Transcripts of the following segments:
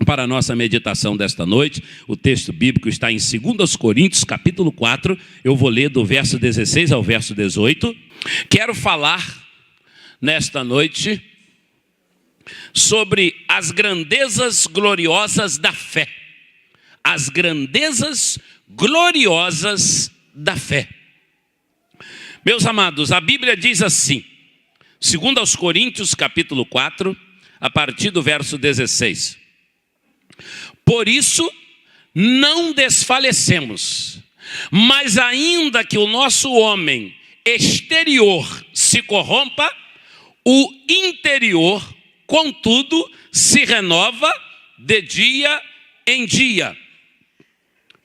Para a nossa meditação desta noite, o texto bíblico está em 2 Coríntios, capítulo 4. Eu vou ler do verso 16 ao verso 18. Quero falar nesta noite sobre as grandezas gloriosas da fé. As grandezas gloriosas da fé. Meus amados, a Bíblia diz assim, 2 Coríntios, capítulo 4, a partir do verso 16. Por isso, não desfalecemos, mas ainda que o nosso homem exterior se corrompa, o interior, contudo, se renova de dia em dia.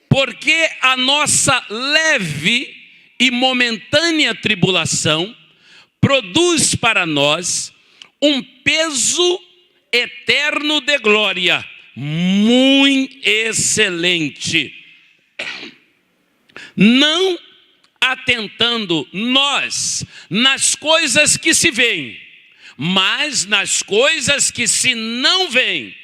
Porque a nossa leve e momentânea tribulação produz para nós um peso eterno de glória, muito excelente. Não atentando nós nas coisas que se veem, mas nas coisas que se não veem.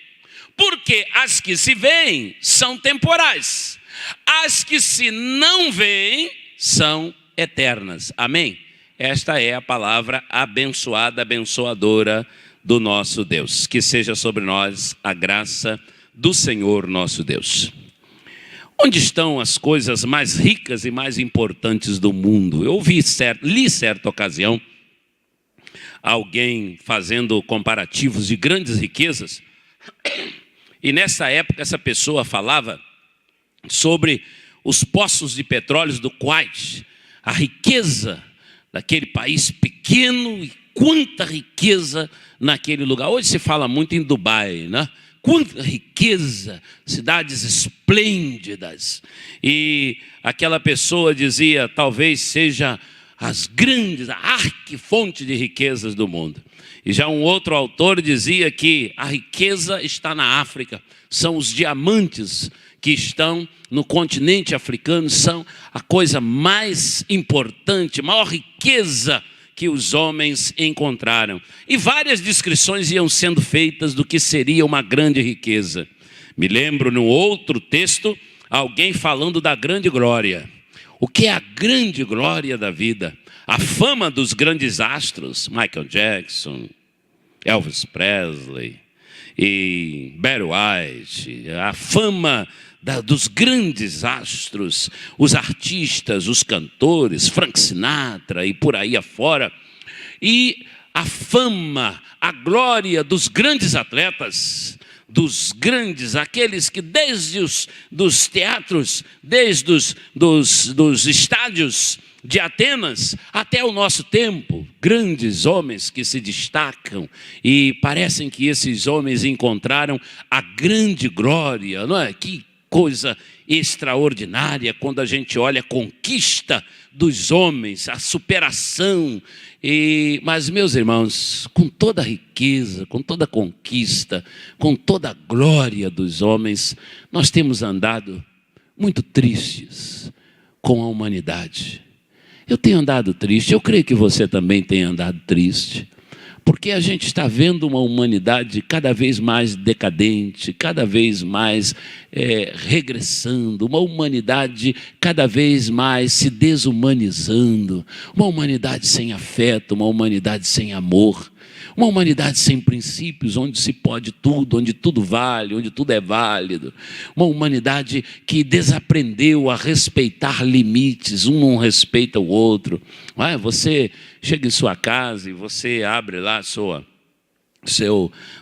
Porque as que se veem são temporais, as que se não veem são eternas. Amém? Esta é a palavra abençoada, abençoadora do nosso Deus. Que seja sobre nós a graça do Senhor nosso Deus. Onde estão as coisas mais ricas e mais importantes do mundo? Eu li certa ocasião alguém fazendo comparativos de grandes riquezas. E nessa época essa pessoa falava sobre os poços de petróleo do Kuwait, a riqueza daquele país pequeno e quanta riqueza naquele lugar. Hoje se fala muito em Dubai, né? Quanta riqueza, cidades esplêndidas. E aquela pessoa dizia, talvez seja as grandes, a arquifonte de riquezas do mundo. E já um outro autor dizia que a riqueza está na África. São os diamantes que estão no continente africano, são a coisa mais importante, maior riqueza que os homens encontraram. E várias descrições iam sendo feitas do que seria uma grande riqueza. Me lembro, no outro texto, alguém falando da grande glória. O que é a grande glória da vida? A fama dos grandes astros, Michael Jackson, Elvis Presley e Barry White, a fama dos grandes astros, os artistas, os cantores, Frank Sinatra e por aí afora, e a fama, a glória dos grandes atletas, dos grandes, aqueles que desde dos teatros, desde dos estádios de Atenas até o nosso tempo, grandes homens que se destacam e parecem que esses homens encontraram a grande glória, não é? Que coisa extraordinária quando a gente olha a conquista dos homens, a superação. Mas, meus irmãos, com toda a riqueza, com toda a conquista, com toda a glória dos homens, nós temos andado muito tristes com a humanidade. Eu tenho andado triste, eu creio que você também tem andado triste. Porque a gente está vendo uma humanidade cada vez mais decadente, cada vez mais regressando, uma humanidade cada vez mais se desumanizando, uma humanidade sem afeto, uma humanidade sem amor, uma humanidade sem princípios, onde se pode tudo, onde tudo vale, onde tudo é válido, uma humanidade que desaprendeu a respeitar limites, um não respeita o outro. Você chega em sua casa e você abre lá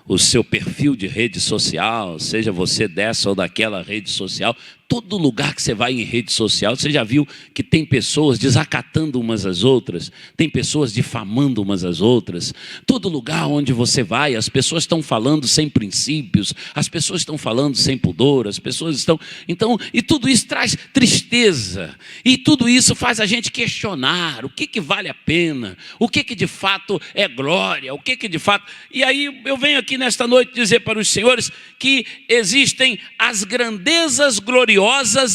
o seu perfil de rede social, seja você dessa ou daquela rede social, todo lugar que você vai em rede social, você já viu que tem pessoas desacatando umas às outras, tem pessoas difamando umas às outras. Todo lugar onde você vai, as pessoas estão falando sem princípios, as pessoas estão falando sem pudor, as pessoas estão... Então, e tudo isso traz tristeza, e tudo isso faz a gente questionar o que vale a pena, o que de fato é glória, o que de fato... E aí eu venho aqui nesta noite dizer para os senhores que existem as grandezas gloriosas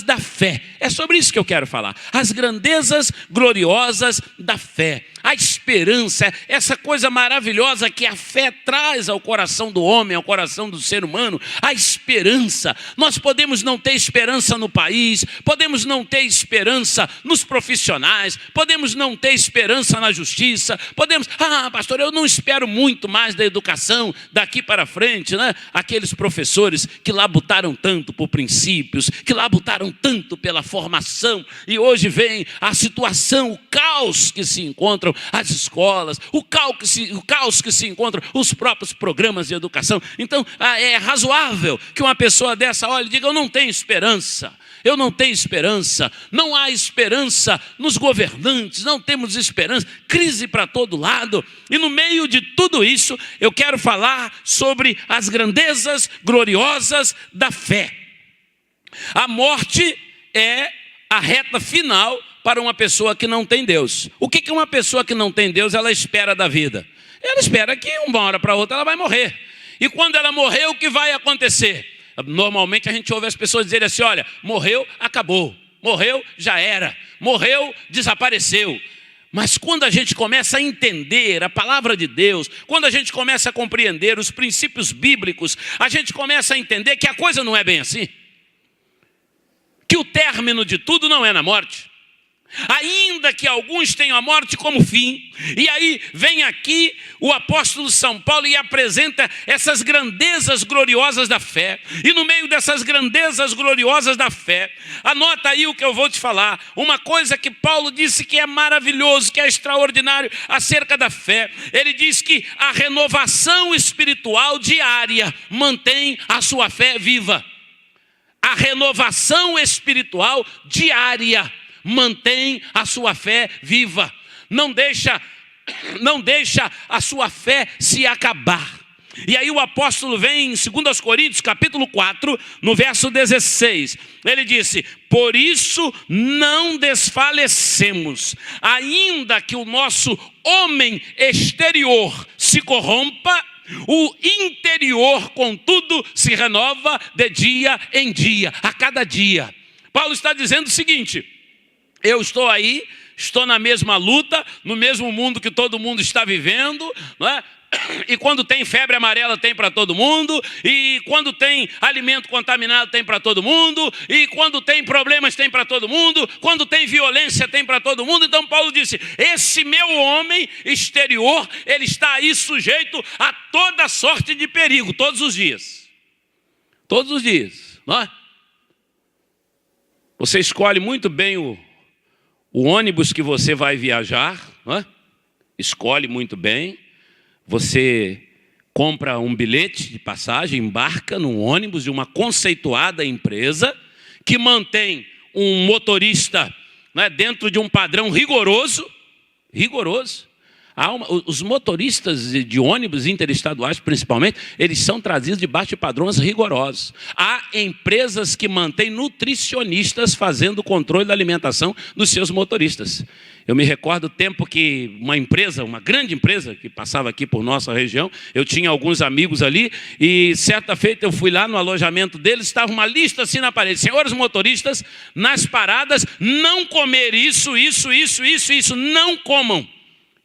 da fé. É sobre isso que eu quero falar. As grandezas gloriosas da fé. A esperança, essa coisa maravilhosa que a fé traz ao coração do homem, ao coração do ser humano, a esperança. Nós podemos não ter esperança no país, podemos não ter esperança nos profissionais, podemos não ter esperança na justiça, podemos, pastor, eu não espero muito mais da educação daqui para frente, né? Aqueles professores que labutaram tanto por princípios, que labutaram tanto pela formação, e hoje vem a situação, o caos que se encontram as escolas, o caos que se encontram os próprios programas de educação. Então, é razoável que uma pessoa dessa olhe e diga, eu não tenho esperança. Eu não tenho esperança, não há esperança nos governantes, não temos esperança, crise para todo lado. E no meio de tudo isso, eu quero falar sobre as grandezas gloriosas da fé. A morte é a reta final para uma pessoa que não tem Deus. O que uma pessoa que não tem Deus, ela espera da vida? Ela espera que uma hora para outra ela vai morrer. E quando ela morrer, o que vai acontecer? Normalmente a gente ouve as pessoas dizerem assim, olha, morreu, acabou. Morreu, já era. Morreu, desapareceu. Mas quando a gente começa a entender a palavra de Deus, quando a gente começa a compreender os princípios bíblicos, a gente começa a entender que a coisa não é bem assim. Que o término de tudo não é na morte. Ainda que alguns tenham a morte como fim. E aí vem aqui o apóstolo São Paulo e apresenta essas grandezas gloriosas da fé. E no meio dessas grandezas gloriosas da fé, anota aí o que eu vou te falar. Uma coisa que Paulo disse que é maravilhoso, que é extraordinário acerca da fé. Ele diz que a renovação espiritual diária mantém a sua fé viva. A renovação espiritual diária mantém a sua fé viva. Não deixa a sua fé se acabar. E aí o apóstolo vem em 2 Coríntios, capítulo 4, no verso 16. Ele disse, por isso não desfalecemos, ainda que o nosso homem exterior se corrompa, o interior, contudo, se renova de dia em dia, a cada dia. Paulo está dizendo o seguinte, eu estou aí, estou na mesma luta, no mesmo mundo que todo mundo está vivendo, não é? E quando tem febre amarela tem para todo mundo, e quando tem alimento contaminado tem para todo mundo, e quando tem problemas tem para todo mundo, quando tem violência tem para todo mundo. Então Paulo disse, esse meu homem exterior, ele está aí sujeito a toda sorte de perigo, todos os dias, não é? Você escolhe muito bem o ônibus que você vai viajar, não é? Escolhe muito bem. Você compra um bilhete de passagem, embarca num ônibus de uma conceituada empresa que mantém um motorista, né, dentro de um padrão rigoroso. Os motoristas de ônibus interestaduais, principalmente, eles são trazidos debaixo de padrões rigorosos. Há empresas que mantêm nutricionistas fazendo o controle da alimentação dos seus motoristas. Eu me recordo o tempo que uma grande empresa que passava aqui por nossa região, eu tinha alguns amigos ali, e certa feita eu fui lá no alojamento deles, estava uma lista assim na parede, senhores motoristas, nas paradas, não comer isso, não comam.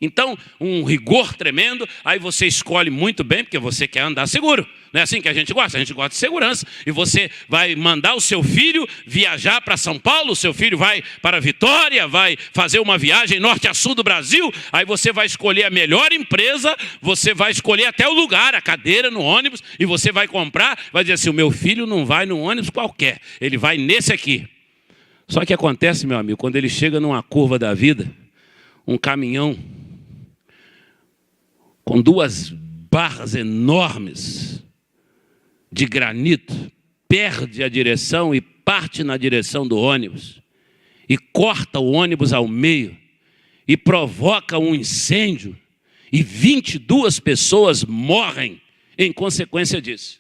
Então, um rigor tremendo, aí você escolhe muito bem, porque você quer andar seguro. Não é assim que a gente gosta de segurança. E você vai mandar o seu filho viajar para São Paulo, o seu filho vai para Vitória, vai fazer uma viagem norte a sul do Brasil, aí você vai escolher a melhor empresa, você vai escolher até o lugar, a cadeira no ônibus, e você vai comprar, vai dizer assim, o meu filho não vai num ônibus qualquer, ele vai nesse aqui. Só que acontece, meu amigo, quando ele chega numa curva da vida, um caminhão com 2 barras enormes de granito, perde a direção e parte na direção do ônibus, e corta o ônibus ao meio, e provoca um incêndio, e 22 pessoas morrem em consequência disso.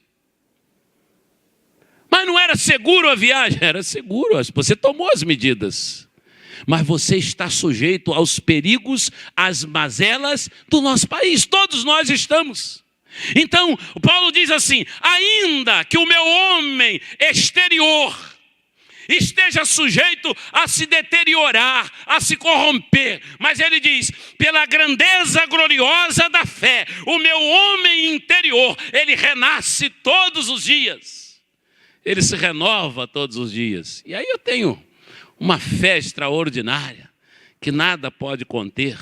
Mas não era seguro a viagem? Era seguro, você tomou as medidas. Mas você está sujeito aos perigos, às mazelas do nosso país. Todos nós estamos. Então, Paulo diz assim, ainda que o meu homem exterior esteja sujeito a se deteriorar, a se corromper. Mas ele diz, pela grandeza gloriosa da fé, o meu homem interior, ele renasce todos os dias. Ele se renova todos os dias. E aí eu tenho uma fé extraordinária, que nada pode conter,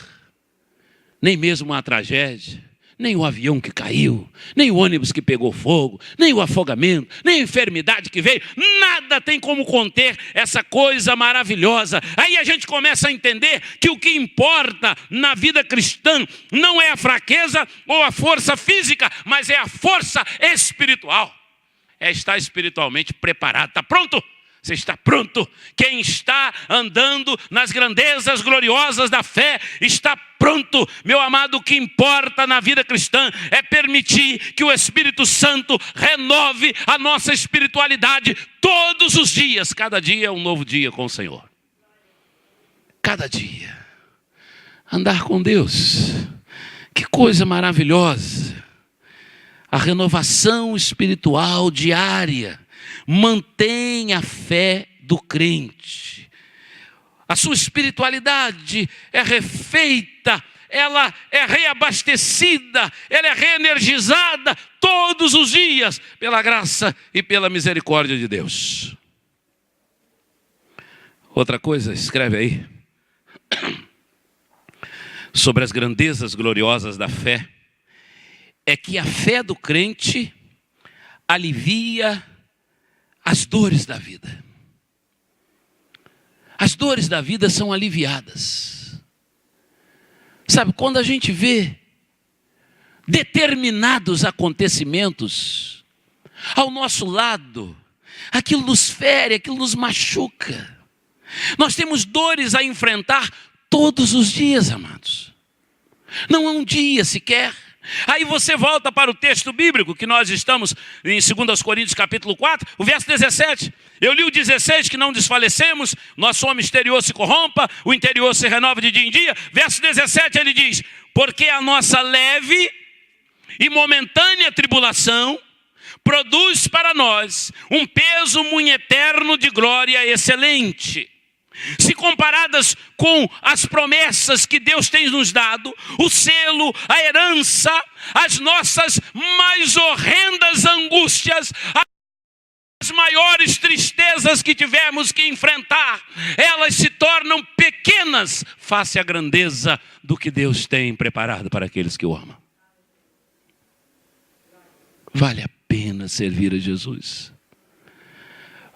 nem mesmo uma tragédia, nem o avião que caiu, nem o ônibus que pegou fogo, nem o afogamento, nem a enfermidade que veio, nada tem como conter essa coisa maravilhosa. Aí a gente começa a entender que o que importa na vida cristã não é a fraqueza ou a força física, mas é a força espiritual. É estar espiritualmente preparado. Está pronto? Você está pronto? Quem está andando nas grandezas gloriosas da fé está pronto. Meu amado, o que importa na vida cristã é permitir que o Espírito Santo renove a nossa espiritualidade todos os dias. Cada dia é um novo dia com o Senhor. Cada dia. Andar com Deus. Que coisa maravilhosa. A renovação espiritual diária mantém a fé do crente. A sua espiritualidade é refeita, ela é reabastecida, ela é reenergizada todos os dias pela graça e pela misericórdia de Deus. Outra coisa, escreve aí, sobre as grandezas gloriosas da fé, é que a fé do crente alivia as dores da vida. As dores da vida são aliviadas. Sabe, quando a gente vê determinados acontecimentos ao nosso lado, aquilo nos fere, aquilo nos machuca. Nós temos dores a enfrentar todos os dias, amados. Não há um dia sequer. Aí você volta para o texto bíblico que nós estamos em 2 Coríntios capítulo 4, o verso 17. Eu li o 16, que não desfalecemos, nosso homem exterior se corrompa, o interior se renova de dia em dia. Verso 17 ele diz, porque a nossa leve e momentânea tribulação produz para nós um peso muito eterno de glória excelente. Se comparadas com as promessas que Deus tem nos dado, o selo, a herança, as nossas mais horrendas angústias, as maiores tristezas que tivemos que enfrentar, elas se tornam pequenas face à grandeza do que Deus tem preparado para aqueles que o amam. Vale a pena servir a Jesus.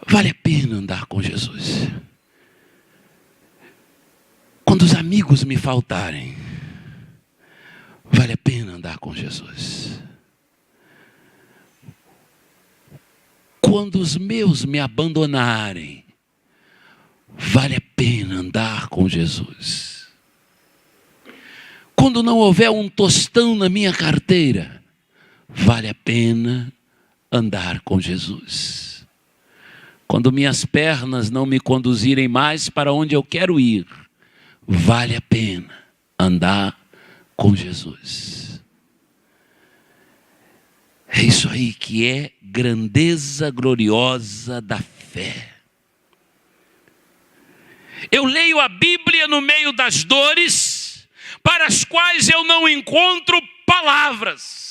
Vale a pena andar com Jesus. Quando os amigos me faltarem, vale a pena andar com Jesus. Quando os meus me abandonarem, vale a pena andar com Jesus. Quando não houver um tostão na minha carteira, vale a pena andar com Jesus. Quando minhas pernas não me conduzirem mais para onde eu quero ir, vale a pena andar com Jesus. É isso aí que é grandeza gloriosa da fé. Eu leio a Bíblia no meio das dores, para as quais eu não encontro palavras.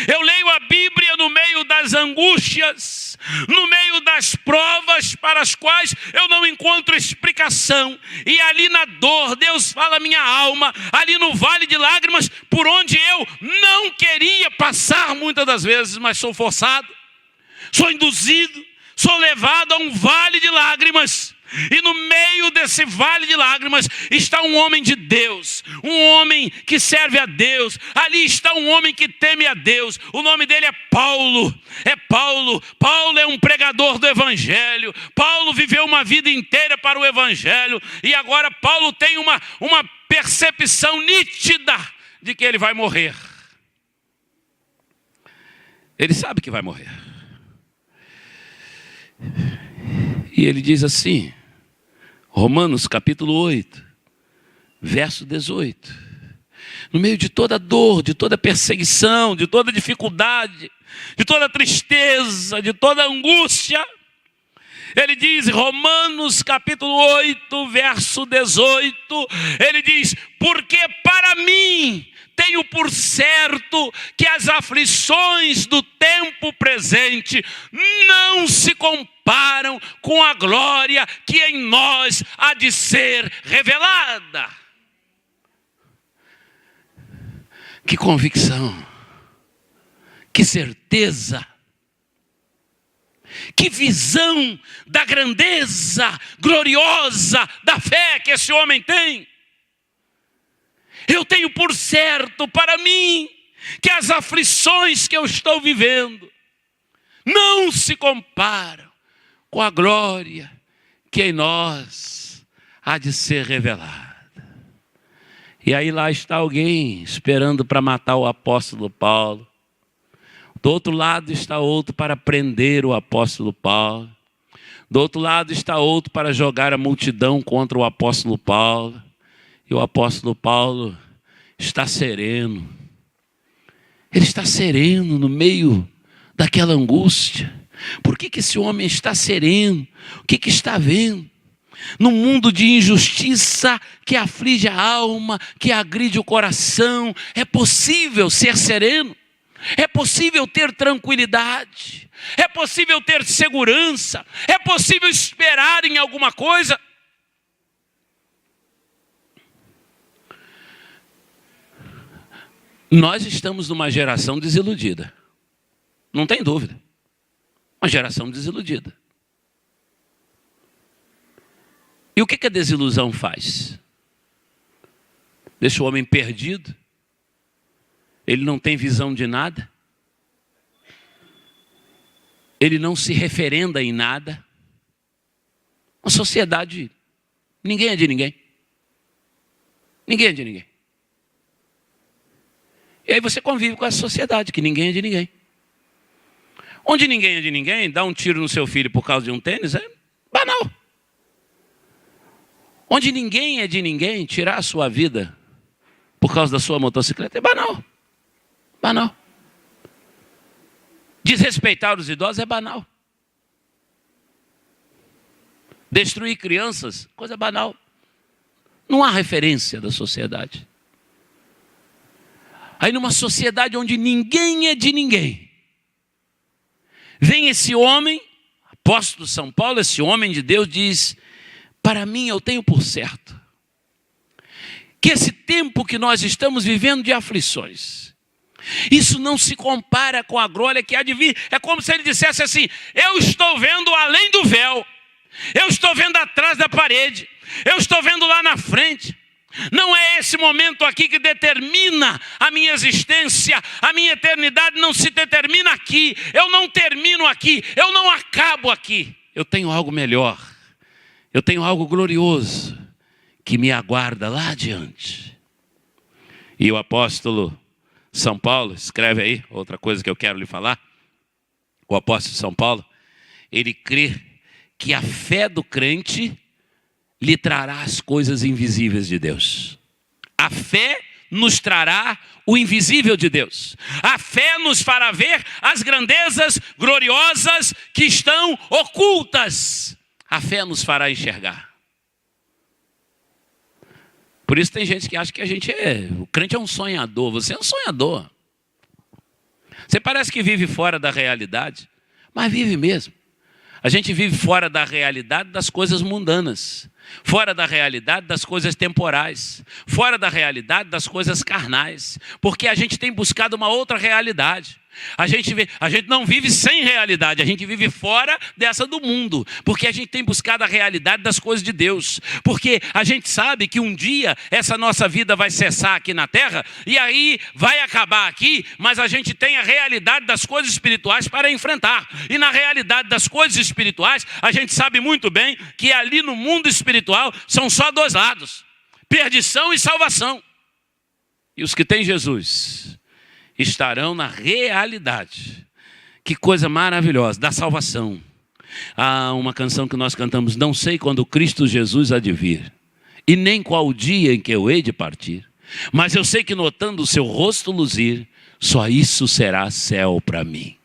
Eu leio a Bíblia no meio das angústias, no meio das provas para as quais eu não encontro explicação. E ali na dor, Deus fala a minha alma, ali no vale de lágrimas, por onde eu não queria passar muitas das vezes, mas sou forçado, sou induzido, sou levado a um vale de lágrimas. E no meio desse vale de lágrimas está um homem de Deus, um homem que serve a Deus. Ali está um homem que teme a Deus. O nome dele é Paulo. Paulo é um pregador do Evangelho. Paulo viveu uma vida inteira para o Evangelho. E agora Paulo tem uma percepção nítida de que ele vai morrer. Ele sabe que vai morrer. E ele diz assim, Romanos capítulo 8, verso 18. No meio de toda dor, de toda perseguição, de toda dificuldade, de toda tristeza, de toda angústia, Ele diz, Romanos capítulo 8, verso 18, ele diz, porque para mim tenho por certo que as aflições do tempo presente não se comparam com a glória que em nós há de ser revelada. Que convicção, que certeza, que visão da grandeza gloriosa da fé que esse homem tem. Eu tenho por certo para mim que as aflições que eu estou vivendo não se comparam com a glória que em nós há de ser revelada. E aí lá está alguém esperando para matar o apóstolo Paulo. Do outro lado está outro para prender o apóstolo Paulo. Do outro lado está outro para jogar a multidão contra o apóstolo Paulo. E o apóstolo Paulo está sereno. Ele está sereno no meio daquela angústia. Por que esse homem está sereno? O que está vendo? Num mundo de injustiça que aflige a alma, que agride o coração, é possível ser sereno? É possível ter tranquilidade? É possível ter segurança? É possível esperar em alguma coisa? Nós estamos numa geração desiludida. Não tem dúvida. Uma geração desiludida. E o que a desilusão faz? Deixa o homem perdido. Ele não tem visão de nada. Ele não se referenda em nada. Uma sociedade, ninguém é de ninguém. Ninguém é de ninguém. E aí você convive com essa sociedade, que ninguém é de ninguém. Onde ninguém é de ninguém, dar um tiro no seu filho por causa de um tênis é banal. Onde ninguém é de ninguém, tirar a sua vida por causa da sua motocicleta é banal. Banal. Desrespeitar os idosos é banal. Destruir crianças, coisa banal. Não há referência da sociedade. Aí numa sociedade onde ninguém é de ninguém, vem esse homem, apóstolo São Paulo, esse homem de Deus diz, para mim eu tenho por certo que esse tempo que nós estamos vivendo de aflições, isso não se compara com a glória que há de vir. É como se ele dissesse assim, eu estou vendo além do véu, eu estou vendo atrás da parede, eu estou vendo lá na frente. Não é esse momento aqui que determina a minha existência, a minha eternidade não se determina aqui, eu não termino aqui, eu não acabo aqui. Eu tenho algo melhor, eu tenho algo glorioso que me aguarda lá adiante. E o apóstolo São Paulo, escreve aí, outra coisa que eu quero lhe falar. O apóstolo São Paulo, ele crê que a fé do crente lhe trará as coisas invisíveis de Deus. A fé nos trará o invisível de Deus. A fé nos fará ver as grandezas gloriosas que estão ocultas. A fé nos fará enxergar. Por isso tem gente que acha que o crente é um sonhador. Você é um sonhador. Você parece que vive fora da realidade, mas vive mesmo. A gente vive fora da realidade das coisas mundanas, fora da realidade das coisas temporais, fora da realidade das coisas carnais, porque a gente tem buscado uma outra realidade. A gente não vive sem realidade, a gente vive fora dessa do mundo, porque a gente tem buscado a realidade das coisas de Deus, porque a gente sabe que um dia essa nossa vida vai cessar aqui na terra, e aí vai acabar aqui, mas a gente tem a realidade das coisas espirituais para enfrentar, e na realidade das coisas espirituais, a gente sabe muito bem que ali no mundo espiritual são só dois lados, perdição e salvação, e os que têm Jesus estarão na realidade. Que coisa maravilhosa, da salvação. Há uma canção que nós cantamos, não sei quando Cristo Jesus há de vir, e nem qual o dia em que eu hei de partir, mas eu sei que notando o seu rosto luzir, só isso será céu para mim.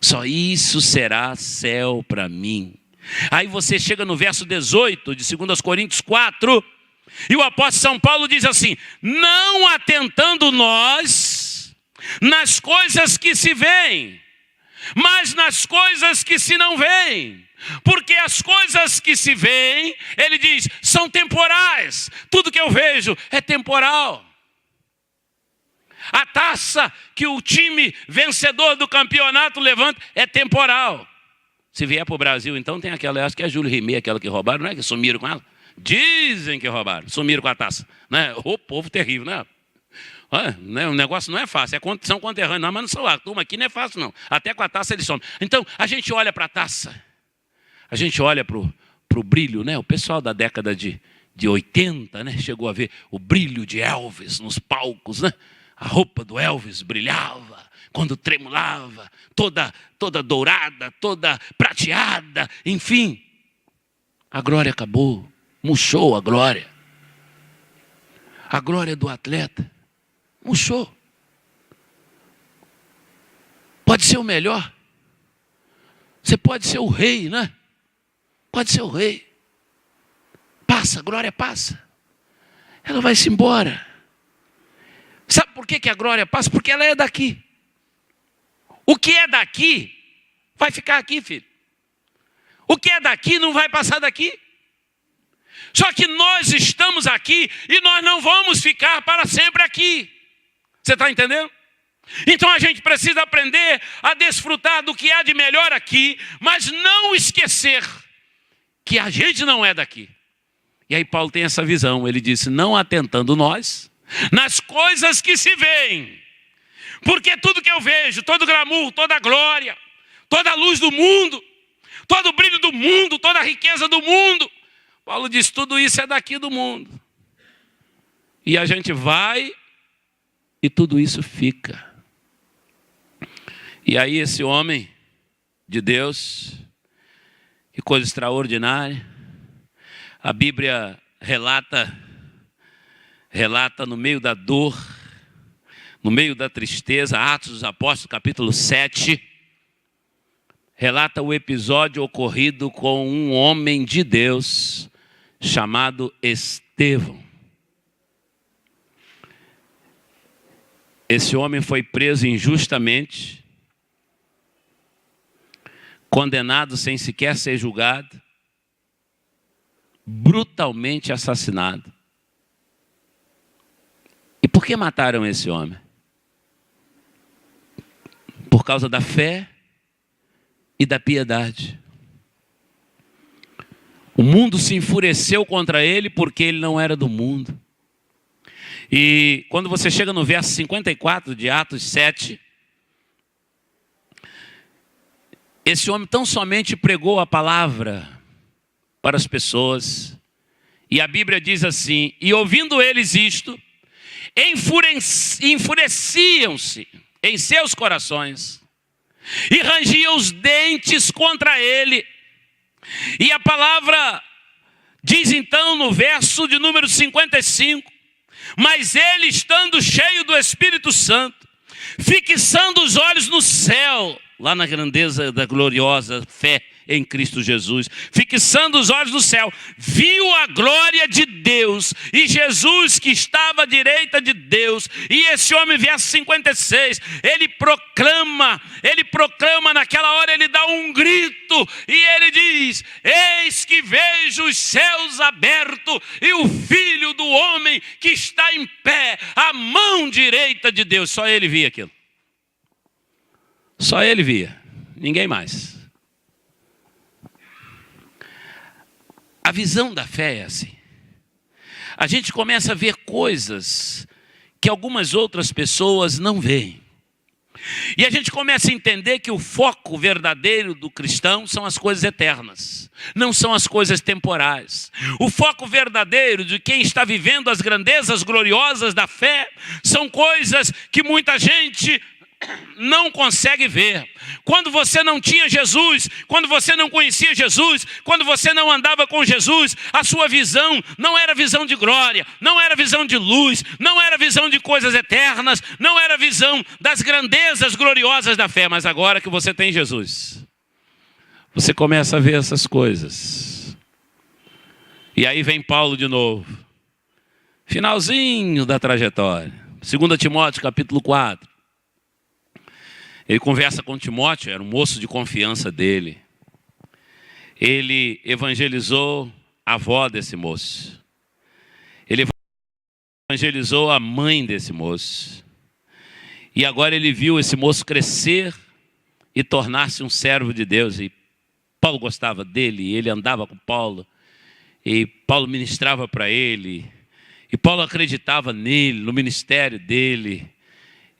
Só isso será céu para mim. Aí você chega no verso 18 de 2 Coríntios 4, e o apóstolo São Paulo diz assim: não atentando nós nas coisas que se veem, mas nas coisas que se não veem. Porque as coisas que se veem, ele diz, são temporais. Tudo que eu vejo é temporal. A taça que o time vencedor do campeonato levanta é temporal. Se vier para o Brasil, então tem aquela, acho que é a Júlia Rimei, aquela que roubaram, não é? Que sumiram com ela. Dizem que roubaram, sumiram com a taça. Né? O povo terrível, né? O negócio não é fácil, são conterrâneos, não, mas não são a turma aqui, não é fácil não. Até com a taça eles somem. Então, a gente olha para a taça, a gente olha para o brilho, né? O pessoal da década de 80, né? Chegou a ver o brilho de Elvis nos palcos, né? A roupa do Elvis brilhava, quando tremulava, toda dourada, toda prateada, enfim. A glória acabou, murchou a glória. A glória do atleta murchou. Pode ser o melhor. Você pode ser o rei, né? Pode ser o rei. Passa, a glória passa. Ela vai-se embora. Sabe por que a glória passa? Porque ela é daqui. O que é daqui vai ficar aqui, filho. O que é daqui não vai passar daqui. Só que nós estamos aqui e nós não vamos ficar para sempre aqui. Você está entendendo? Então a gente precisa aprender a desfrutar do que há de melhor aqui, mas não esquecer que a gente não é daqui. E aí Paulo tem essa visão, ele disse, não atentando nós nas coisas que se veem, porque tudo que eu vejo, todo glamour, toda glória, toda a luz do mundo, todo o brilho do mundo, toda a riqueza do mundo, Paulo diz, tudo isso é daqui do mundo. E a gente vai e tudo isso fica. E aí esse homem de Deus, que coisa extraordinária, a Bíblia relata no meio da dor, no meio da tristeza, Atos dos Apóstolos, capítulo 7, relata o episódio ocorrido com um homem de Deus chamado Estevão. Esse homem foi preso injustamente, condenado sem sequer ser julgado, brutalmente assassinado. E por que mataram esse homem? Por causa da fé e da piedade. O mundo se enfureceu contra ele porque ele não era do mundo. E quando você chega no verso 54 de Atos 7, esse homem tão somente pregou a palavra para as pessoas. E a Bíblia diz assim, e ouvindo eles isto, enfureciam-se em seus corações e rangiam os dentes contra ele. E a palavra diz então no verso de número 55, mas ele, estando cheio do Espírito Santo, fixando os olhos no céu, lá na grandeza da gloriosa fé em Cristo Jesus, fixando os olhos no céu, viu a glória de Deus, e Jesus que estava à direita de Deus, e esse homem, verso 56, ele proclama naquela hora, ele dá um grito, e ele diz, eis que vejo os céus abertos, e o Filho do Homem que está em pé, à mão direita de Deus. Só ele via aquilo. Só ele via, ninguém mais. A visão da fé é assim. A gente começa a ver coisas que algumas outras pessoas não veem. E a gente começa a entender que o foco verdadeiro do cristão são as coisas eternas, não são as coisas temporais. O foco verdadeiro de quem está vivendo as grandezas gloriosas da fé são coisas que muita gente não consegue ver. Quando você não tinha Jesus, quando você não conhecia Jesus, quando você não andava com Jesus, a sua visão não era visão de glória, não era visão de luz, não era visão de coisas eternas, não era visão das grandezas gloriosas da fé. Mas agora que você tem Jesus, você começa a ver essas coisas. E aí vem Paulo de novo. Finalzinho da trajetória. 2 Timóteo, capítulo 4. Ele conversa com Timóteo, era um moço de confiança dele. Ele evangelizou a avó desse moço. Ele evangelizou a mãe desse moço. E agora ele viu esse moço crescer e tornar-se um servo de Deus. E Paulo gostava dele, ele andava com Paulo. E Paulo ministrava para ele. E Paulo acreditava nele, no ministério dele.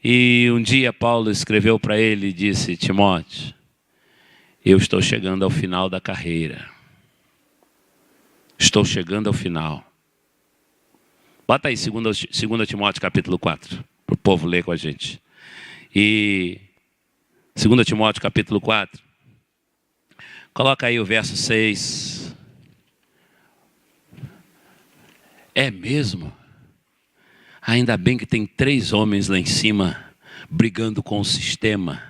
E um dia Paulo escreveu para ele e disse: Timóteo, eu estou chegando ao final da carreira. Estou chegando ao final. Bota aí 2 Timóteo capítulo 4, para o povo ler com a gente. E 2 Timóteo capítulo 4, coloca aí o verso 6. É mesmo? Ainda bem que tem 3 homens lá em cima brigando com o sistema.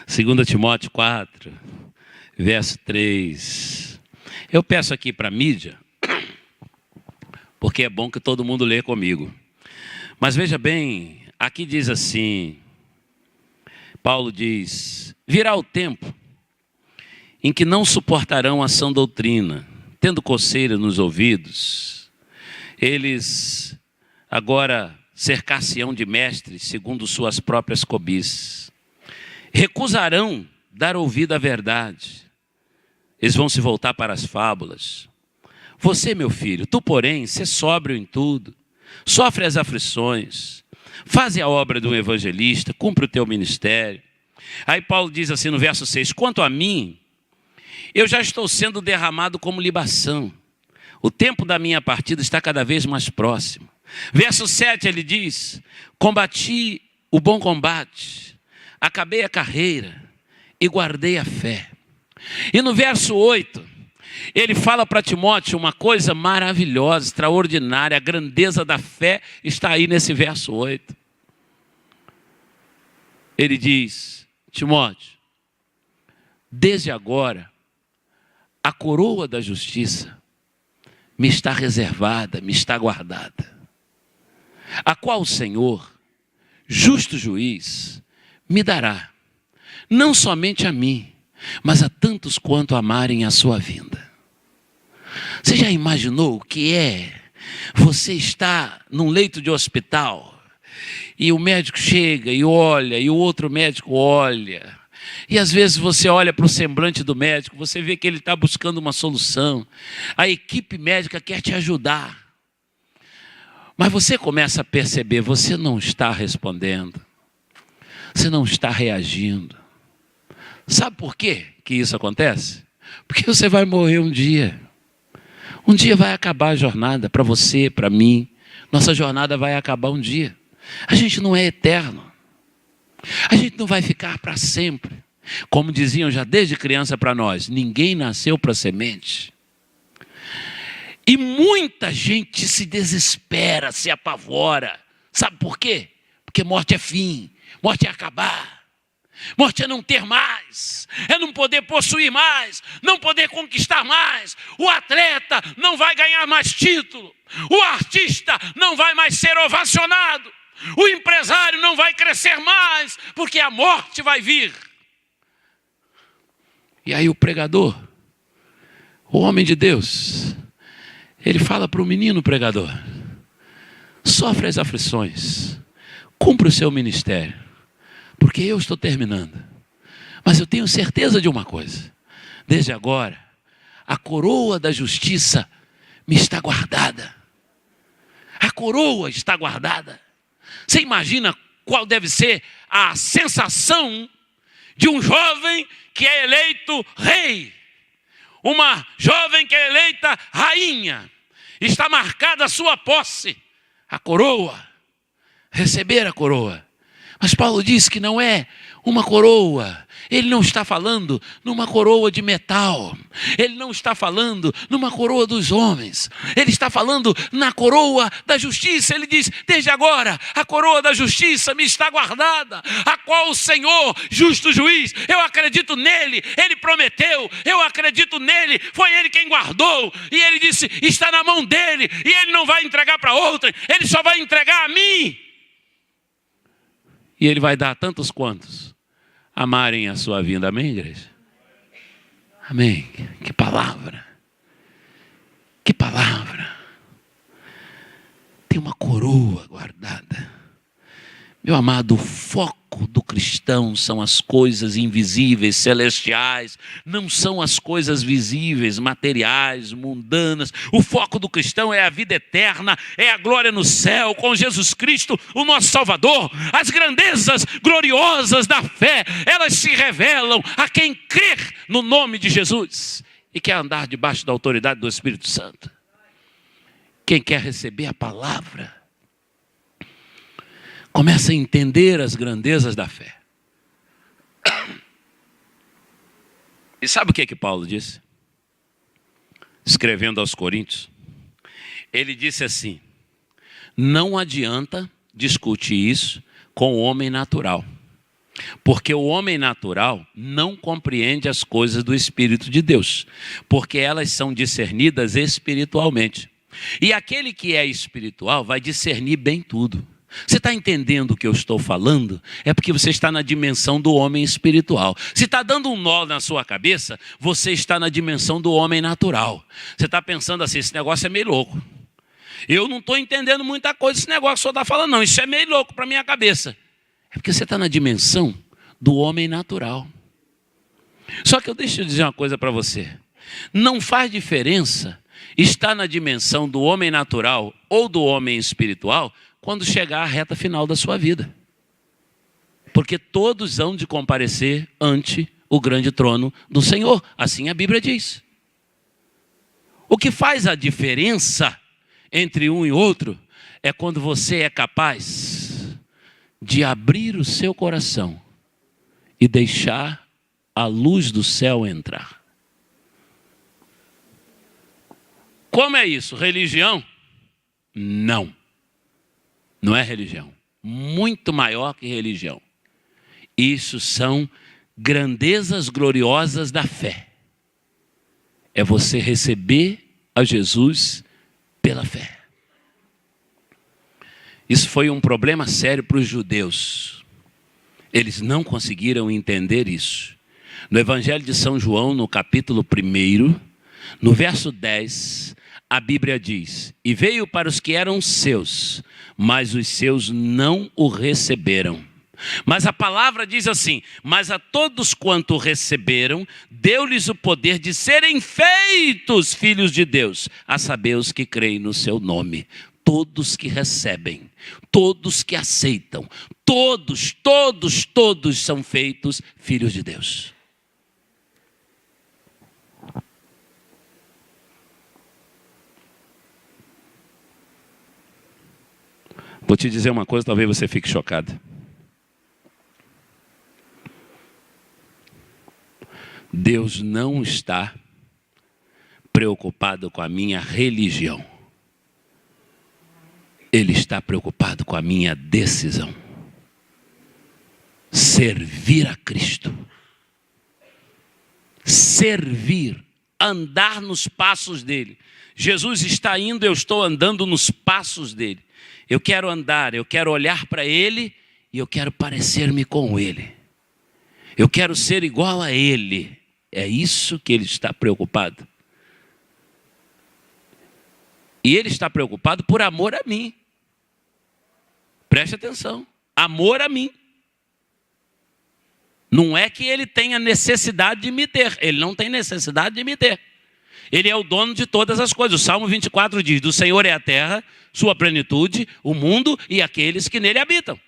2 Timóteo 4, verso 3. Eu peço aqui para a mídia, porque é bom que todo mundo lê comigo. Mas veja bem, aqui diz assim, Paulo diz: virá o tempo em que não suportarão a sã doutrina, tendo coceira nos ouvidos. Eles agora cercar-se-ão de mestres segundo suas próprias cobiças. Recusarão dar ouvido à verdade. Eles vão se voltar para as fábulas. Você, meu filho, tu, porém, sê sóbrio em tudo. Sofre as aflições. Faze a obra de um evangelista. Cumpre o teu ministério. Aí Paulo diz assim no verso 6. Quanto a mim, eu já estou sendo derramado como libação. O tempo da minha partida está cada vez mais próximo. Verso 7 ele diz: combati o bom combate, acabei a carreira e guardei a fé. E no verso 8, ele fala para Timóteo uma coisa maravilhosa, extraordinária. A grandeza da fé está aí nesse verso 8. Ele diz: Timóteo, desde agora, a coroa da justiça me está reservada, me está guardada, a qual o Senhor, justo juiz, me dará, não somente a mim, mas a tantos quanto amarem a sua vinda. Você já imaginou o que é você estar num leito de hospital e o médico chega e olha, e o outro médico olha, e às vezes você olha para o semblante do médico, você vê que ele está buscando uma solução, a equipe médica quer te ajudar, mas você começa a perceber, você não está respondendo, você não está reagindo. Sabe por quê que isso acontece? Porque você vai morrer um dia. Um dia vai acabar a jornada, para você, para mim. Nossa jornada vai acabar um dia. A gente não é eterno. A gente não vai ficar para sempre. Como diziam já desde criança para nós, ninguém nasceu para semente. E muita gente se desespera, se apavora. Sabe por quê? Porque morte é fim, morte é acabar. Morte é não ter mais, é não poder possuir mais, não poder conquistar mais. O atleta não vai ganhar mais título, o artista não vai mais ser ovacionado, o empresário não vai crescer mais, porque a morte vai vir. E aí o pregador, o homem de Deus, ele fala para o menino pregador: sofre as aflições, cumpre o seu ministério, porque eu estou terminando. Mas eu tenho certeza de uma coisa: desde agora, a coroa da justiça me está guardada. A coroa está guardada. Você imagina qual deve ser a sensação de um jovem que é eleito rei, uma jovem que é eleita rainha, está marcada a sua posse, a coroa, receber a coroa. Mas Paulo diz que não é uma coroa Ele não está falando numa coroa de metal. Ele não está falando numa coroa dos homens. Ele está falando na coroa da justiça. Ele diz: desde agora a coroa da justiça me está guardada, a qual o Senhor, justo juiz, eu acredito nele, ele prometeu, eu acredito nele, foi ele quem guardou. E ele disse: está na mão dele, e ele não vai entregar para outra, ele só vai entregar a mim. E ele vai dar a tantos quantos amarem a sua vinda. Amém, igreja? Amém. Que palavra. Que palavra. Tem uma coroa guardada. Meu amado, o foco do cristão são as coisas invisíveis, celestiais, não são as coisas visíveis, materiais, mundanas. O foco do cristão é a vida eterna, é a glória no céu, com Jesus Cristo, o nosso Salvador. As grandezas gloriosas da fé, elas se revelam a quem crer no nome de Jesus e quer andar debaixo da autoridade do Espírito Santo. Quem quer receber a palavra, começa a entender as grandezas da fé. E sabe o que Paulo disse? Escrevendo aos Coríntios. Ele disse assim: não adianta discutir isso com o homem natural. Porque o homem natural não compreende as coisas do Espírito de Deus. Porque elas são discernidas espiritualmente. E aquele que é espiritual vai discernir bem tudo. Você está entendendo o que eu estou falando? É porque você está na dimensão do homem espiritual. Se está dando um nó na sua cabeça, você está na dimensão do homem natural. Você está pensando assim: esse negócio é meio louco. Eu não estou entendendo muita coisa desse negócio que o senhor está falando, não. Isso é meio louco para a minha cabeça. É porque você está na dimensão do homem natural. Só que deixa eu dizer uma coisa para você. Não faz diferença estar na dimensão do homem natural ou do homem espiritual quando chegar à reta final da sua vida. Porque todos hão de comparecer ante o grande trono do Senhor. Assim a Bíblia diz. O que faz a diferença entre um e outro é quando você é capaz de abrir o seu coração e deixar a luz do céu entrar. Como é isso? Religião? Não. Não é religião. Muito maior que religião. Isso são grandezas gloriosas da fé. É você receber a Jesus pela fé. Isso foi um problema sério para os judeus. Eles não conseguiram entender isso. No Evangelho de São João, no capítulo 1, no verso 10, a Bíblia diz: e veio para os que eram seus, mas os seus não o receberam. Mas a palavra diz assim: mas a todos quanto receberam, deu-lhes o poder de serem feitos filhos de Deus, a saber, os que creem no seu nome. Todos que recebem, todos que aceitam, todos são feitos filhos de Deus. Vou te dizer uma coisa, talvez você fique chocado. Deus não está preocupado com a minha religião. Ele está preocupado com a minha decisão. Servir a Cristo. Servir, andar nos passos dele. Jesus está indo, eu estou andando nos passos dele. Eu quero andar, eu quero olhar para ele e eu quero parecer-me com ele. Eu quero ser igual a ele. É isso que ele está preocupado. E ele está preocupado por amor a mim. Preste atenção. Amor a mim. Não é que ele tenha necessidade de me ter. Ele não tem necessidade de me ter. Ele é o dono de todas as coisas. O Salmo 24 diz: do Senhor é a terra, sua plenitude, o mundo e aqueles que nele habitam.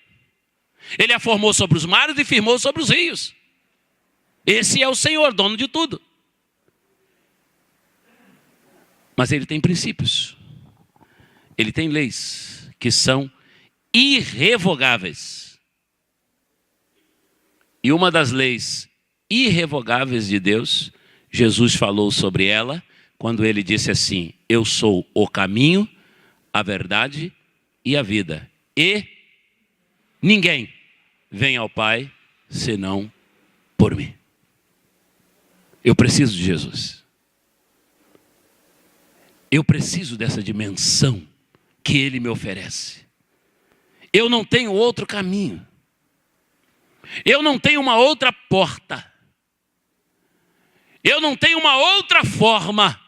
Ele a formou sobre os mares e firmou sobre os rios. Esse é o Senhor, dono de tudo. Mas ele tem princípios. Ele tem leis que são irrevogáveis. E uma das leis irrevogáveis de Deus, Jesus falou sobre ela quando ele disse assim: eu sou o caminho, a verdade e a vida. E ninguém vem ao Pai senão por mim. Eu preciso de Jesus. Eu preciso dessa dimensão que Ele me oferece. Eu não tenho outro caminho. Eu não tenho uma outra porta. Eu não tenho uma outra forma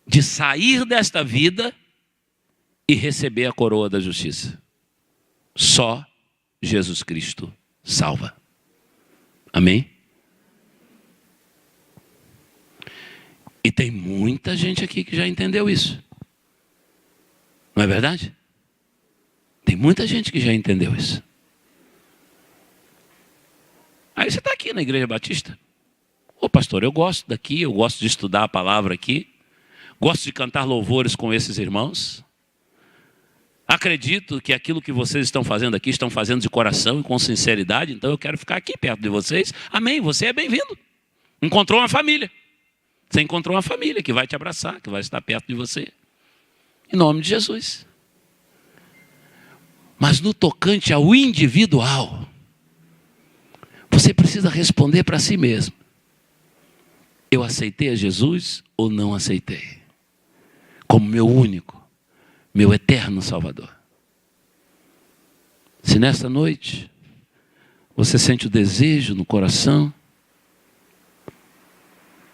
de sair desta vida e receber a coroa da justiça. Só Jesus Cristo salva. Amém? E tem muita gente aqui que já entendeu isso. Não é verdade? Tem muita gente que já entendeu isso. Aí você está aqui na Igreja Batista. Ô pastor, eu gosto daqui, eu gosto de estudar a palavra aqui. Gosto de cantar louvores com esses irmãos. Acredito que aquilo que vocês estão fazendo aqui, estão fazendo de coração e com sinceridade. Então eu quero ficar aqui perto de vocês. Amém, você é bem-vindo. Encontrou uma família. Você encontrou uma família que vai te abraçar, que vai estar perto de você. Em nome de Jesus. Mas no tocante ao individual, você precisa responder para si mesmo. Eu aceitei a Jesus ou não aceitei? Como meu único, meu eterno Salvador. Se nesta noite você sente o desejo no coração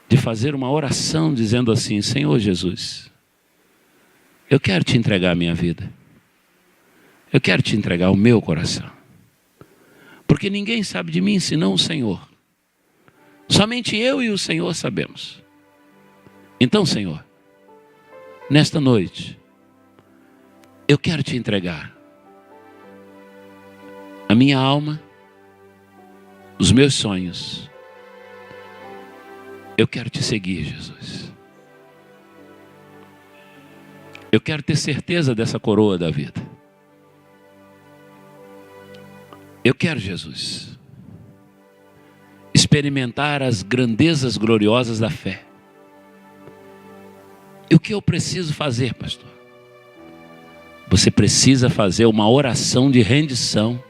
de fazer uma oração dizendo assim: Senhor Jesus, eu quero te entregar a minha vida. Eu quero te entregar o meu coração. Porque ninguém sabe de mim senão o Senhor. Somente eu e o Senhor sabemos. Então, Senhor, nesta noite, eu quero te entregar a minha alma, os meus sonhos. Eu quero te seguir, Jesus. Eu quero ter certeza dessa coroa da vida. Eu quero, Jesus, experimentar as grandezas gloriosas da fé. E o que eu preciso fazer, pastor? Você precisa fazer uma oração de rendição,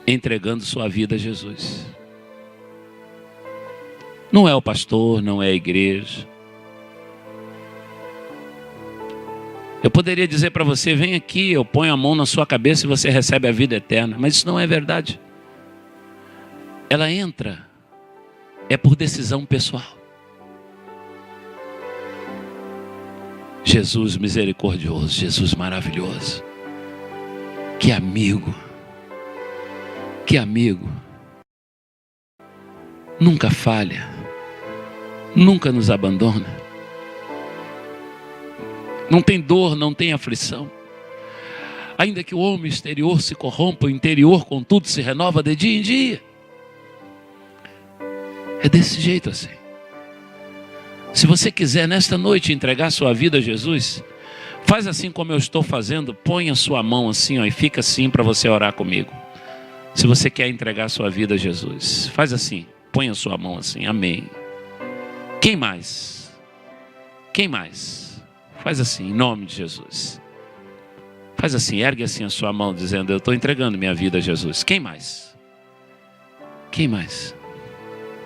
entregando sua vida a Jesus. Não é o pastor, não é a igreja. Eu poderia dizer para você: vem aqui, eu ponho a mão na sua cabeça e você recebe a vida eterna. Mas isso não é verdade. Ela entra, é por decisão pessoal. Jesus misericordioso, Jesus maravilhoso. Que amigo. Que amigo. Nunca falha. Nunca nos abandona. Não tem dor, não tem aflição. Ainda que o homem exterior se corrompa, o interior, contudo, se renova de dia em dia. É desse jeito assim. Se você quiser nesta noite entregar sua vida a Jesus, faz assim como eu estou fazendo. Põe a sua mão assim, ó, e fica assim para você orar comigo. Se você quer entregar sua vida a Jesus, faz assim. Põe a sua mão assim. Amém. Quem mais? Quem mais? Faz assim, em nome de Jesus. Faz assim, ergue assim a sua mão, dizendo: eu estou entregando minha vida a Jesus. Quem mais? Quem mais?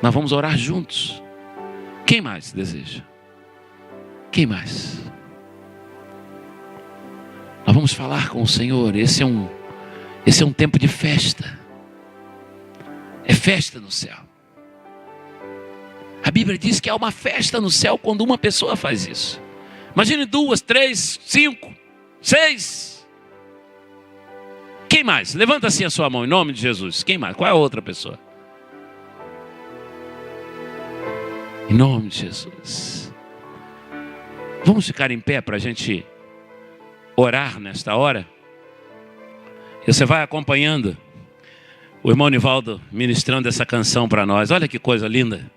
Nós vamos orar juntos. Quem mais deseja? Quem mais? Nós vamos falar com o Senhor. Esse é um tempo de festa. É festa no céu. A Bíblia diz que há uma festa no céu quando uma pessoa faz isso. Imagine 2, 3, 5, 6. Quem mais? Levanta assim a sua mão em nome de Jesus. Quem mais? Qual é a outra pessoa? Em nome de Jesus. Vamos ficar em pé para a gente orar nesta hora. E você vai acompanhando o irmão Nivaldo ministrando essa canção para nós. Olha que coisa linda.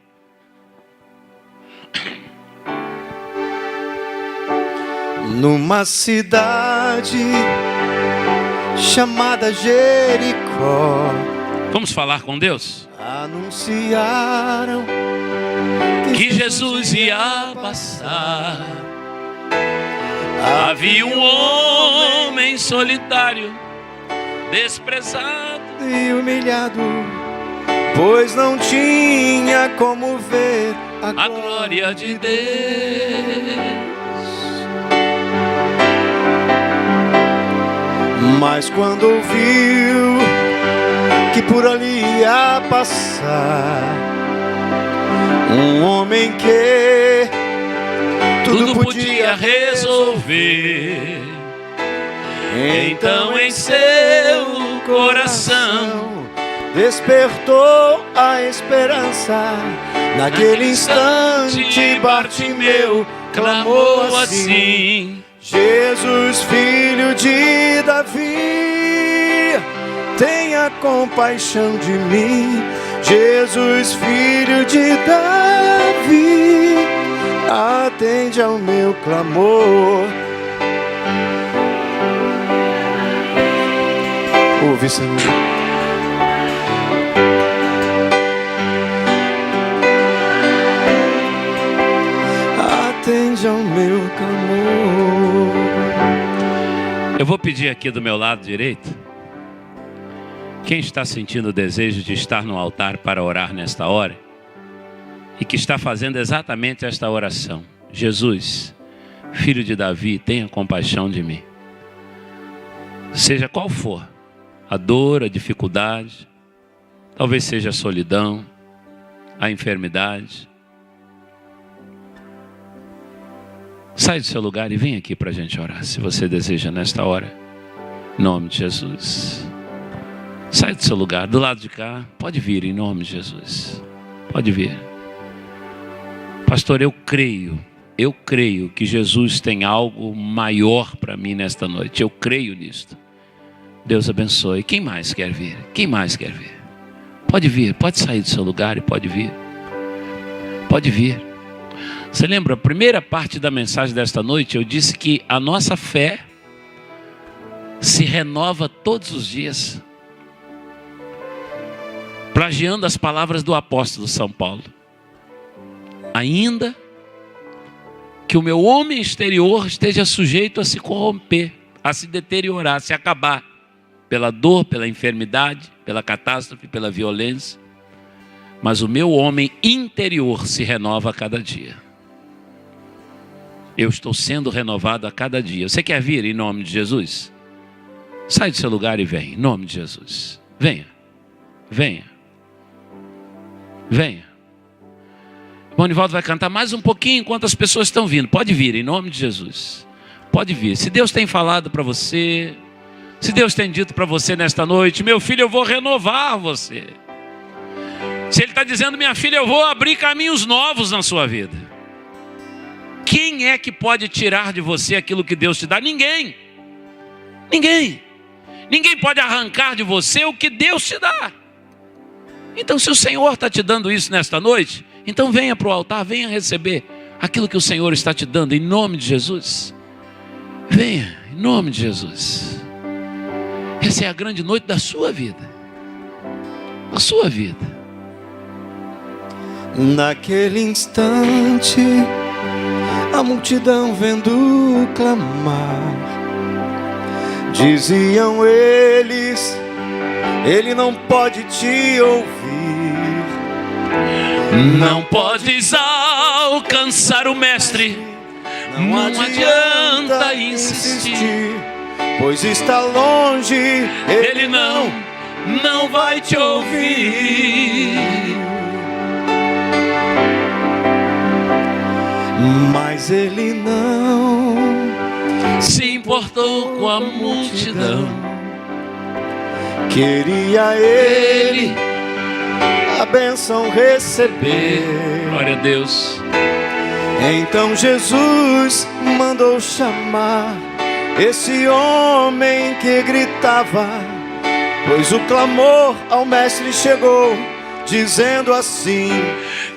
Numa cidade chamada Jericó, Vamos falar com Deus? Anunciaram Que Jesus ia passar. Havia um homem solitário, desprezado e humilhado, pois não tinha como ver a glória de Deus. Mas quando ouviu que por ali ia passar um homem que tudo podia resolver, então em seu coração despertou a esperança. Naquele instante Bartimeu clamou assim: Jesus, filho de Davi, tenha compaixão de mim. Jesus, filho de Davi, atende ao meu clamor. Ouve, Senhor. Atende ao meu clamor. Eu vou pedir aqui do meu lado direito. Quem está sentindo o desejo de estar no altar para orar nesta hora e que está fazendo exatamente esta oração: Jesus, filho de Davi, tenha compaixão de mim. Seja qual for a dor, a dificuldade, talvez seja a solidão, a enfermidade. Sai do seu lugar e vem aqui para a gente orar, se você deseja nesta hora. Em nome de Jesus. Sai do seu lugar, do lado de cá. Pode vir, em nome de Jesus. Pode vir. Pastor, eu creio que Jesus tem algo maior para mim nesta noite. Eu creio nisto. Deus abençoe. Quem mais quer vir? Quem mais quer vir? Pode vir, pode sair do seu lugar e pode vir. Pode vir. Você lembra, a primeira parte da mensagem desta noite, eu disse que a nossa fé se renova todos os dias, plagiando as palavras do apóstolo São Paulo. Ainda que o meu homem exterior esteja sujeito a se corromper, a se deteriorar, a se acabar, pela dor, pela enfermidade, pela catástrofe, pela violência, mas o meu homem interior se renova a cada dia. Eu estou sendo renovado a cada dia. Você quer vir em nome de Jesus? Sai do seu lugar e vem, em nome de Jesus. Venha, venha, venha. O Monivaldo vai cantar mais um pouquinho enquanto as pessoas estão vindo. Pode vir, em nome de Jesus. Pode vir. Se Deus tem falado para você, se Deus tem dito para você nesta noite: meu filho, eu vou renovar você. Se Ele está dizendo: minha filha, eu vou abrir caminhos novos na sua vida. Quem é que pode tirar de você aquilo que Deus te dá? Ninguém. Ninguém. Ninguém pode arrancar de você o que Deus te dá. Então, se o Senhor está te dando isso nesta noite, então venha para o altar, venha receber aquilo que o Senhor está te dando, em nome de Jesus. Venha, em nome de Jesus. Essa é a grande noite da sua vida. Da sua vida. Naquele instante, a multidão vendo clamar, diziam eles: Ele não pode te ouvir. Não podes alcançar o Mestre, não adianta insistir, pois está longe, Ele não vai te ouvir. Mas Ele não se importou com a multidão. Queria Ele a bênção receber. Glória a Deus. Então Jesus mandou chamar esse homem que gritava, pois o clamor ao mestre chegou, dizendo assim: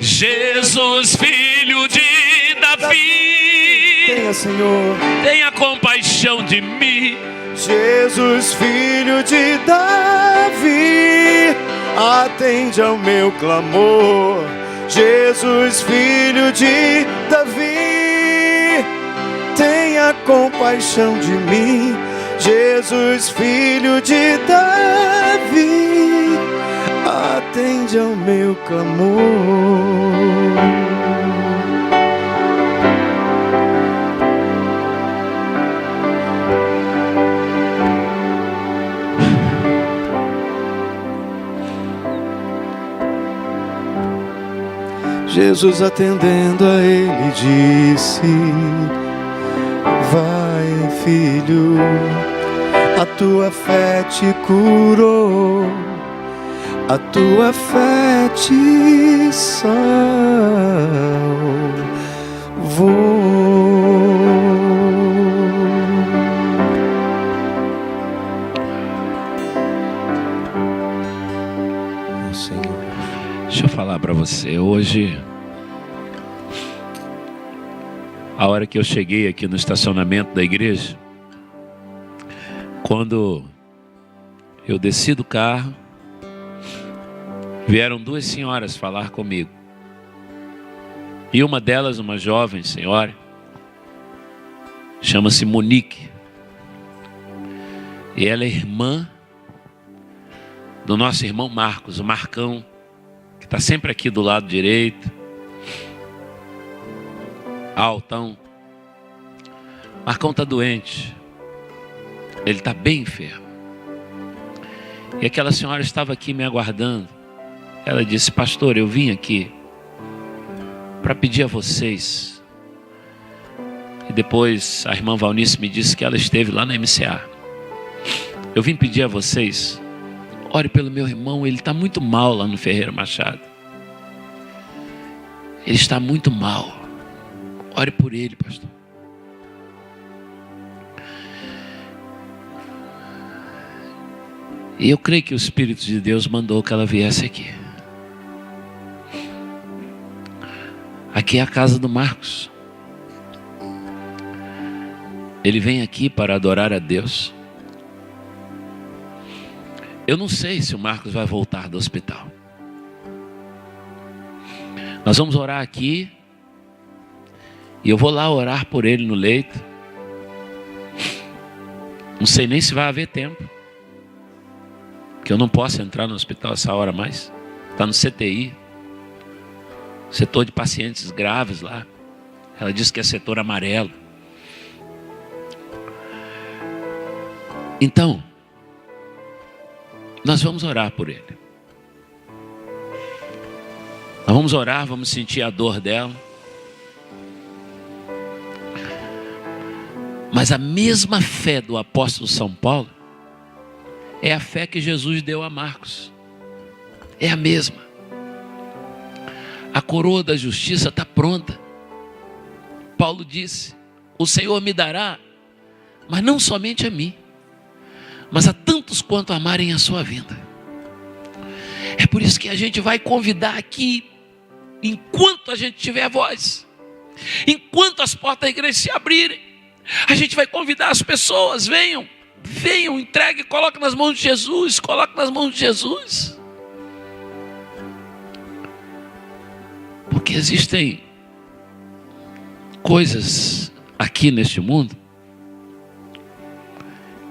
Jesus, filho de Davi, tenha, Senhor, tenha compaixão de mim. Jesus, filho de Davi, atende ao meu clamor. Jesus, filho de Davi, tenha compaixão de mim. Jesus, filho de Davi, atende ao meu clamor. Jesus, atendendo a ele, disse: vai, filho, a tua fé te curou, a tua fé te salvou. Senhor, deixa eu falar para você, hoje, a hora que eu cheguei aqui no estacionamento da igreja, quando eu desci do carro, vieram duas senhoras falar comigo. E uma delas, uma jovem senhora, chama-se Monique. E ela é irmã do nosso irmão Marcos, o Marcão, que está sempre aqui do lado direito. Altão. Marcão está doente. Ele está bem enfermo. E aquela senhora estava aqui me aguardando. Ela disse: pastor, eu vim aqui para pedir a vocês. E depois a irmã Valnice me disse que ela esteve lá na MCA. Eu vim pedir a vocês, ore pelo meu irmão, ele está muito mal lá no Ferreira Machado. Ele está muito mal. Ore por ele, pastor. E eu creio que o Espírito de Deus mandou que ela viesse aqui. Aqui é a casa do Marcos. Ele vem aqui para adorar a Deus. Eu não sei se o Marcos vai voltar do hospital. Nós vamos orar aqui. E eu vou lá orar por ele no leito. Não sei nem se vai haver tempo, porque eu não posso entrar no hospital essa hora mais. Está no CTI, setor de pacientes graves lá. Ela disse que é setor amarelo. Então, nós vamos orar por ele. Nós vamos orar, vamos sentir a dor dela. Mas a mesma fé do apóstolo São Paulo é a fé que Jesus deu a Marcos. É a mesma. A coroa da justiça está pronta. Paulo disse: o Senhor me dará, mas não somente a mim, mas a tantos quanto amarem a sua vinda. É por isso que a gente vai convidar aqui, enquanto a gente tiver voz, enquanto as portas da igreja se abrirem, a gente vai convidar as pessoas: venham, entregue, coloque nas mãos de Jesus, coloque nas mãos de Jesus. Porque existem coisas aqui neste mundo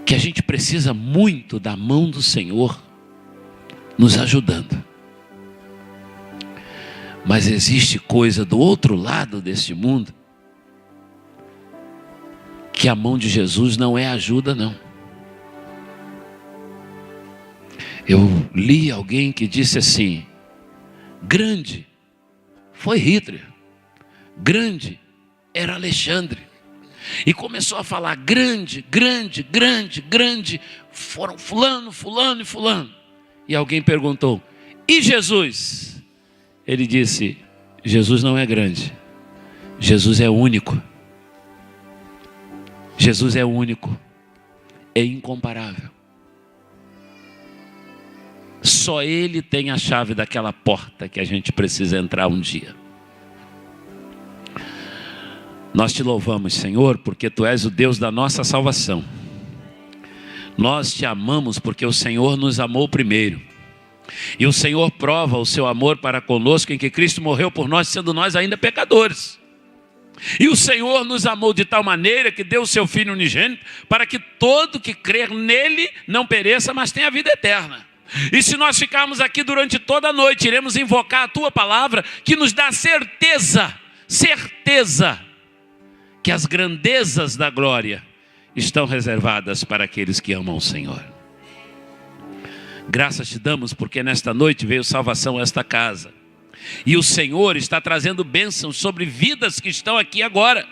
que a gente precisa muito da mão do Senhor nos ajudando. Mas existe coisa do outro lado deste mundo que a mão de Jesus não é ajuda, não. Eu li alguém que disse assim: grande foi Hitler, grande era Alexandre. E começou a falar: grande, grande, grande, grande foram fulano, fulano e fulano. E alguém perguntou: e Jesus? Ele disse: Jesus não é grande, Jesus é único. Jesus é único, é incomparável. Só Ele tem a chave daquela porta que a gente precisa entrar um dia. Nós te louvamos, Senhor, porque Tu és o Deus da nossa salvação. Nós te amamos porque o Senhor nos amou primeiro. E o Senhor prova o seu amor para conosco em que Cristo morreu por nós, sendo nós ainda pecadores. E o Senhor nos amou de tal maneira que deu o seu Filho unigênito para que todo que crer nele não pereça, mas tenha vida eterna. E se nós ficarmos aqui durante toda a noite, iremos invocar a tua palavra que nos dá certeza que as grandezas da glória estão reservadas para aqueles que amam o Senhor. Graças te damos porque nesta noite veio salvação a esta casa. E o Senhor está trazendo bênçãos sobre vidas que estão aqui agora.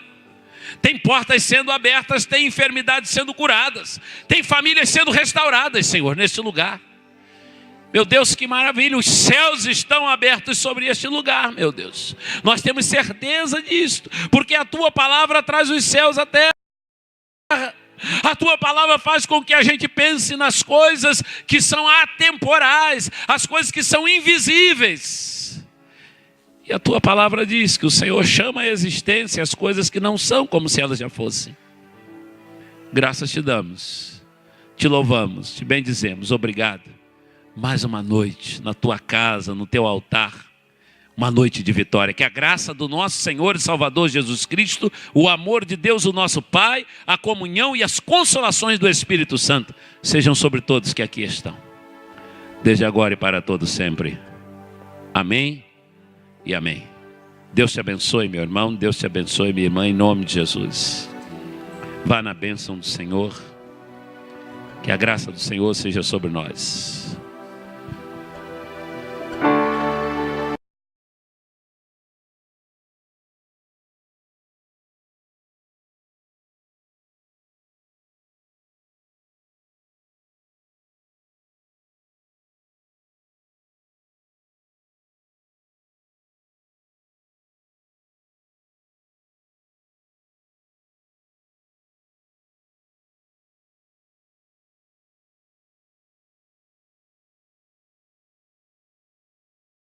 Tem portas sendo abertas, tem enfermidades sendo curadas, tem famílias sendo restauradas, Senhor, neste lugar. Meu Deus, que maravilha, os céus estão abertos sobre este lugar, meu Deus. Nós temos certeza disto, porque a tua palavra traz os céus à terra. A tua palavra faz com que a gente pense nas coisas que são atemporais, as coisas que são invisíveis. E a tua palavra diz que o Senhor chama à existência as coisas que não são como se elas já fossem. Graças te damos, te louvamos, te bendizemos, obrigado. Mais uma noite na tua casa, no teu altar, uma noite de vitória. Que a graça do nosso Senhor e Salvador Jesus Cristo, o amor de Deus, o nosso Pai, a comunhão e as consolações do Espírito Santo sejam sobre todos que aqui estão, desde agora e para todos sempre. Amém e amém. Deus te abençoe, meu irmão, Deus te abençoe, minha irmã, em nome de Jesus. Vá na bênção do Senhor, que a graça do Senhor seja sobre nós.